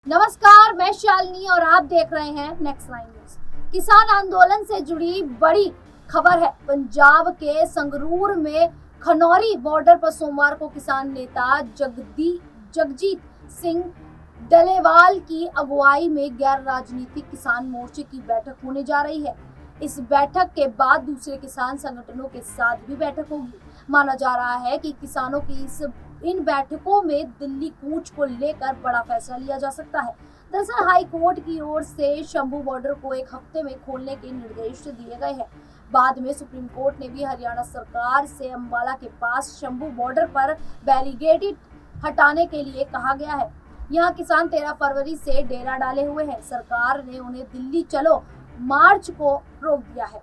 नमस्कार, मैं शालिनी और आप देख रहे हैं नेक्स्ट लाइन न्यूज। किसान आंदोलन से जुड़ी बड़ी खबर है। पंजाब के संगरूर में खनौरी बॉर्डर पर सोमवार को किसान नेता जगजीत सिंह डलेवाल की अगुवाई में गैर राजनीतिक किसान मोर्चे की बैठक होने जा रही है। इस बैठक के बाद दूसरे किसान संगठनों के साथ भी बैठक होगी। माना जा रहा है कि किसानों की इन बैठकों में दिल्ली कूच को लेकर बड़ा फैसला लिया जा सकता है। दरअसल हाई कोर्ट की ओर से शंभू बॉर्डर को एक हफ्ते में खोलने के निर्देश दिए गए हैं। बाद में सुप्रीम कोर्ट ने भी हरियाणा सरकार से अंबाला के पास शंभू बॉर्डर पर बैरिकेड हटाने के लिए कहा गया है। यहाँ किसान 13 फरवरी से डेरा डाले हुए हैं। सरकार ने उन्हें दिल्ली चलो मार्च को रोक दिया है।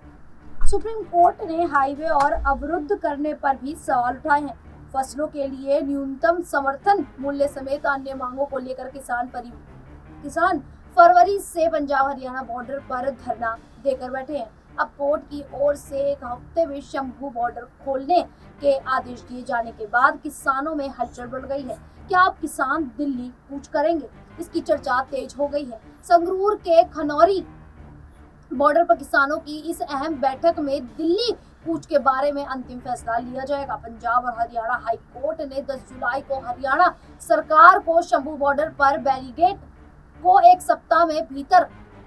सुप्रीम कोर्ट ने हाईवे और अवरुद्ध करने पर भी सवाल उठाए हैं। फसलों के लिए न्यूनतम समर्थन मूल्य समेत अन्य मांगों को लेकर किसान फरवरी से पंजाब हरियाणा बॉर्डर पर धरना देकर बैठे हैं। अब कोर्ट की ओर से एक हफ्ते में शंभू बॉर्डर खोलने के आदेश दिए जाने के बाद किसानों में हलचल बढ़ गई है। क्या अब किसान दिल्ली कूच करेंगे? इसकी चर्चा तेज हो गई है। संगरूर के खनौरी बॉर्डर पर किसानों की इस अहम बैठक में दिल्ली कूच के बारे में अंतिम फैसला लिया जाएगा। पंजाब और हरियाणा हाई कोर्ट ने 10 जुलाई को हरियाणा सरकार को शंभू बॉर्डर पर बैरिकेड को एक सप्ताह में भीतर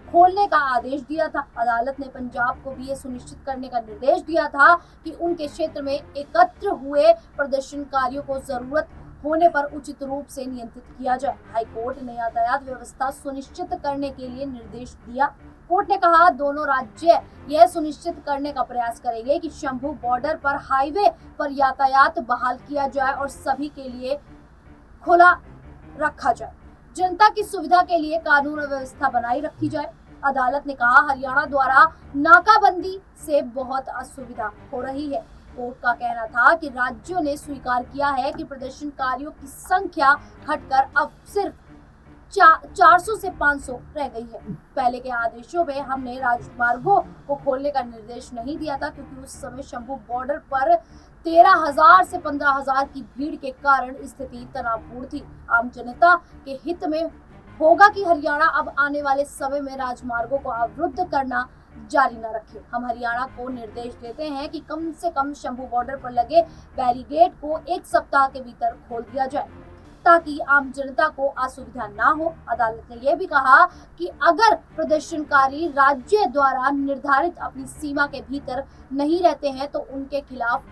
खोलने का आदेश दिया था। अदालत ने पंजाब को भी ये सुनिश्चित करने का निर्देश दिया था कि उनके क्षेत्र में एकत्र हुए प्रदर्शनकारियों को जरूरत होने पर उचित रूप से नियंत्रित किया जाए। हाई कोर्ट ने यातायात व्यवस्था सुनिश्चित करने के लिए निर्देश दिया। कोर्ट ने कहा दोनों राज्य यह सुनिश्चित करने का प्रयास करेंगे कि शंभू बॉर्डर पर हाईवे पर यातायात बहाल किया जाए और सभी के लिए खुला रखा जाए। जनता की सुविधा के लिए कानून और व्यवस्था बनाई रखी जाए। अदालत ने कहा हरियाणा द्वारा नाकाबंदी से बहुत असुविधा हो रही है। कोर्ट का कहना था कि राज्यों ने स्वीकार किया है कि प्रदर्शनकारियों की संख्या घटकर अब सिर्फ 400 से 500 रह गई है। पहले के आदेशों में हमने राजमार्गों को खोलने का निर्देश नहीं दिया था क्योंकि उस समय शंभू बॉर्डर पर 13,000 से 15,000 की भीड़ के कारण स्थिति तनावपूर्ण थी। आम जनता के हित में होगा कि हरियाणा अब आने वाले समय में राजमार्गों को अवरुद्ध करना जारी न रखे। हम हरियाणा को निर्देश देते हैं कि कम से कम शंभू बॉर्डर पर लगे बैरिकेड को एक सप्ताह के भीतर खोल दिया जाए ताकि आम जनता को असुविधा ना हो। अदालत ने यह भी कहा कि अगर प्रदर्शनकारी राज्य द्वारा निर्धारित अपनी सीमा के भीतर नहीं रहते हैं तो उनके खिलाफ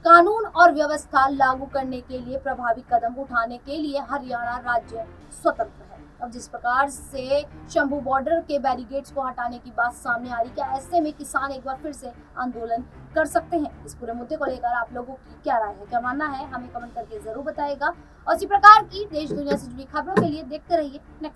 कानून और व्यवस्था लागू करने के लिए प्रभावी कदम उठाने के लिए हरियाणा राज्य स्वतंत्र है। अब जिस प्रकार से शंभू बॉर्डर के बैरिकेड्स को हटाने की बात सामने आ रही, क्या ऐसे में किसान एक बार फिर से आंदोलन कर सकते हैं? इस पूरे मुद्दे को लेकर आप लोगों की क्या राय है, क्या मानना है, हमें कमेंट करके जरूर बताएगा। और इसी प्रकार की देश दुनिया से जुड़ी खबरों के लिए देखते रहिए नेक्स्ट।